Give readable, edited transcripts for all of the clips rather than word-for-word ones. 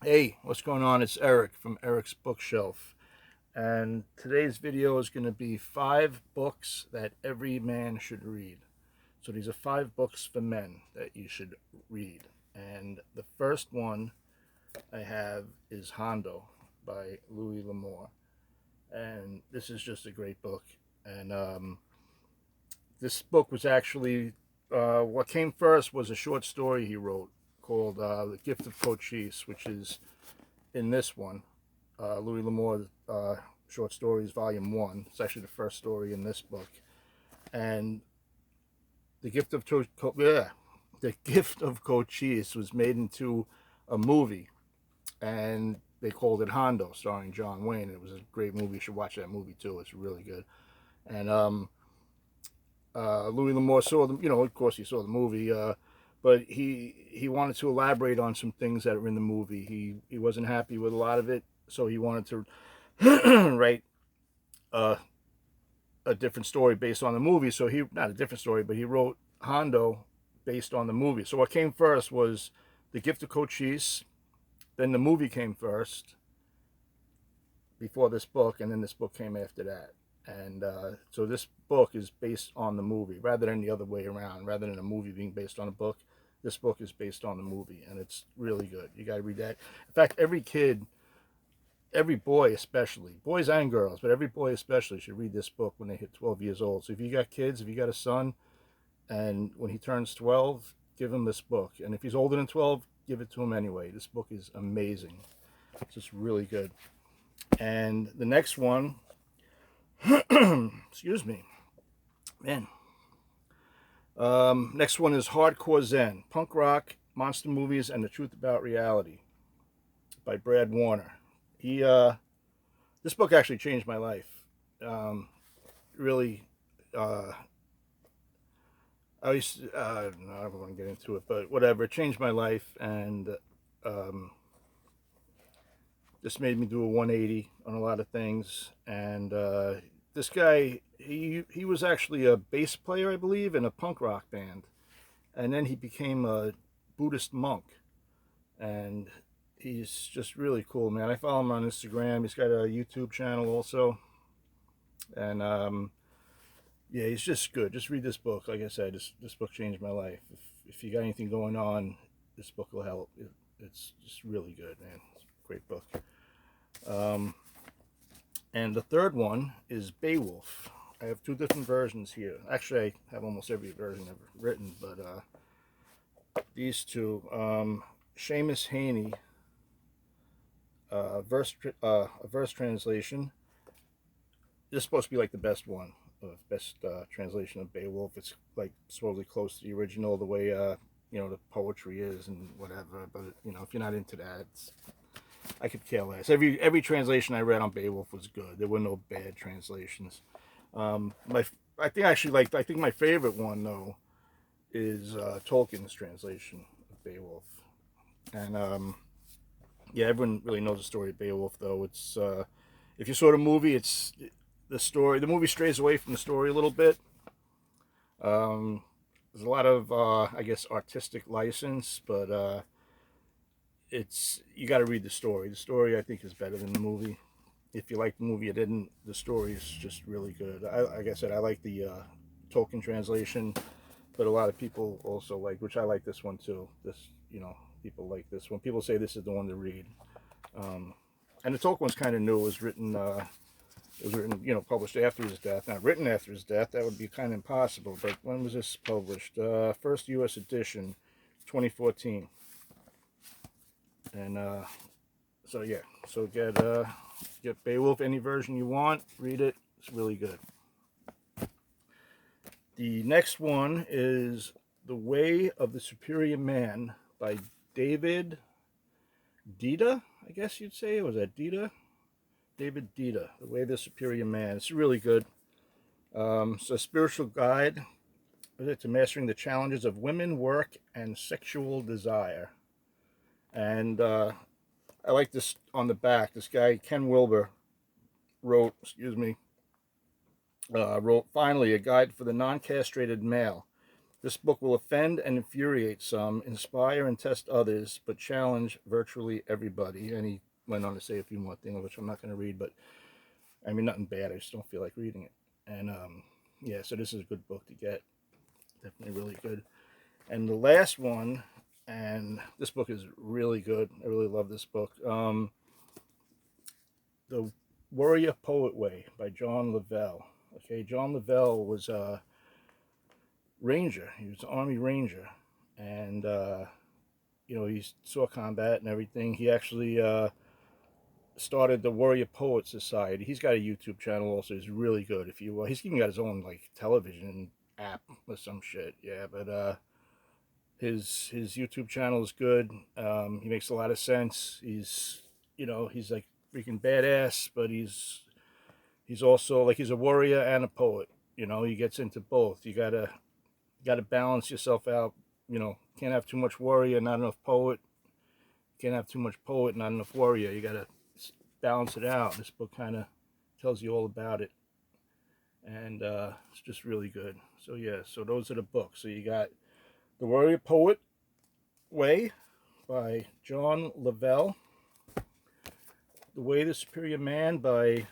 Hey, what's going on? It's Eric from Eric's Bookshelf. And today's video is going to be 5 books that every man should read. So these are 5 books for men that you should read. And the first one I have is Hondo by Louis L'Amour. And this is just a great book. And this book was actually, what came first was a short story he wrote called The Gift of Cochise, which is in this one. Louis L'Amour Short Stories, Volume 1. It's actually the first story in this book. And The Gift of The Gift of Cochise was made into a movie, and they called it Hondo, starring John Wayne. It was a great movie. You should watch that movie too. It's really good. And Louis L'Amour saw the, of course he saw the movie, but he wanted to elaborate on some things that were in the movie. He wasn't happy with a lot of it, so he wanted to write a different story based on the movie. So he, not a different story, but he wrote Hondo based on the movie. So what came first was The Gift of Cochise, then the movie came first before this book, and then this book came after that. And so this book is based on the movie rather than the other way around. Rather than a movie being based on a book, this book is based on the movie, and it's really good. You got to read that. In fact, every kid, every boy especially, boys and girls, but every boy especially should read this book when they hit 12 years old. So if you got kids, if you got a son, and when he turns 12, give him this book. And if he's older than 12, give it to him anyway. This book is amazing. It's just really good. And the next one, excuse me, man. Next one is Hardcore Zen, Punk Rock, Monster Movies, and the Truth About Reality by Brad Warner. This book actually changed my life. Really, I used to, no, I don't want to get into it, but whatever. It changed my life, and this made me do a 180 on a lot of things. And this guy, he was actually a bass player, I believe, in a punk rock band, and then he became a Buddhist monk, and he's just really cool, man. I follow him on Instagram. He's got a YouTube channel also, and yeah, he's just good. Just read this book. Like I said, this book changed my life. If you got anything going on, this book will help. It's just really good, man. It's a great book. And the third one is Beowulf. I have 2 different versions here. Actually, I have almost every version ever written, but these 2. Seamus Heaney, a verse translation. This is supposed to be like the best one, best translation of Beowulf. It's like supposedly close to the original, the way the poetry is and whatever. But if you're not into that, I could care less. Every translation I read on Beowulf was good. There were no bad translations. I think my favorite one though is Tolkien's translation of Beowulf. And yeah, everyone really knows the story of Beowulf though. It's if you saw the movie, it's the story. The movie strays away from the story a little bit. There's a lot of I guess artistic license, but you got to read the story. The story I think is better than the movie. If you like the movie, you didn't. The story is just really good. Like I said, I like the Tolkien translation, but a lot of people also like, which I like this one too. People like this one. People say this is the one to read. And the Tolkien one's kind of new. It was written, published after his death. Not written after his death. That would be kind of impossible. But when was this published? First U.S. edition, 2014. And so yeah, so get Beowulf any version you want. Read it. It's really good. The next one is The Way of the Superior Man by David Deida, I guess you'd say. Was that Deida? David Deida, The Way of the Superior Man. It's really good. It's a spiritual guide to mastering the challenges of women, work, and sexual desire. And I like this on the back. This guy, Ken Wilber, wrote finally a guide for the non-castrated male. This book will offend and infuriate some, inspire and test others, but challenge virtually everybody. And he went on to say a few more things, which I'm not going to read, but I mean, nothing bad. I just don't feel like reading it. And yeah, so this is a good book to get. Definitely really good. And the last one, and this book is really good. I really love this book. The Warrior Poet Way by John Lovell. Okay, John Lovell was a ranger. He was an Army Ranger. And, you know, he saw combat and everything. He actually started the Warrior Poet Society. He's got a YouTube channel also. He's really good. If you he's even got his own like television app or some shit. Yeah, but his YouTube channel is good. He makes a lot of sense. He's, you know, he's like freaking badass, but he's also like, he's a warrior and a poet. You know, he gets into both. You gotta balance yourself out. You know, can't have too much warrior, not enough poet. Can't have too much poet, not enough warrior. You gotta balance it out. This book kind of tells you all about it, and it's just really good. So yeah, so those are the books. So you got The Warrior Poet Way by John Lovell, The Way the Superior Man by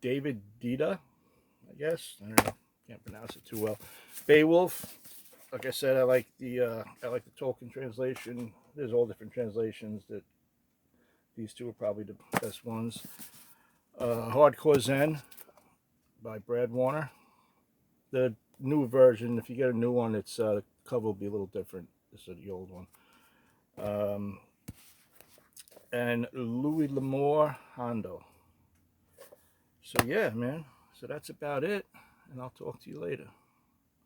Deida, I guess. I don't know, can't pronounce it too well. Beowulf. Like I said, I like the Tolkien translation. There's all different translations. That these two are probably the best ones. Hardcore Zen by Brad Warner. The new version, if you get a new one, it's the cover will be a little different. This is the old one. And Louis L'Amour Hondo. So yeah, man. So that's about it, and I'll talk to you later.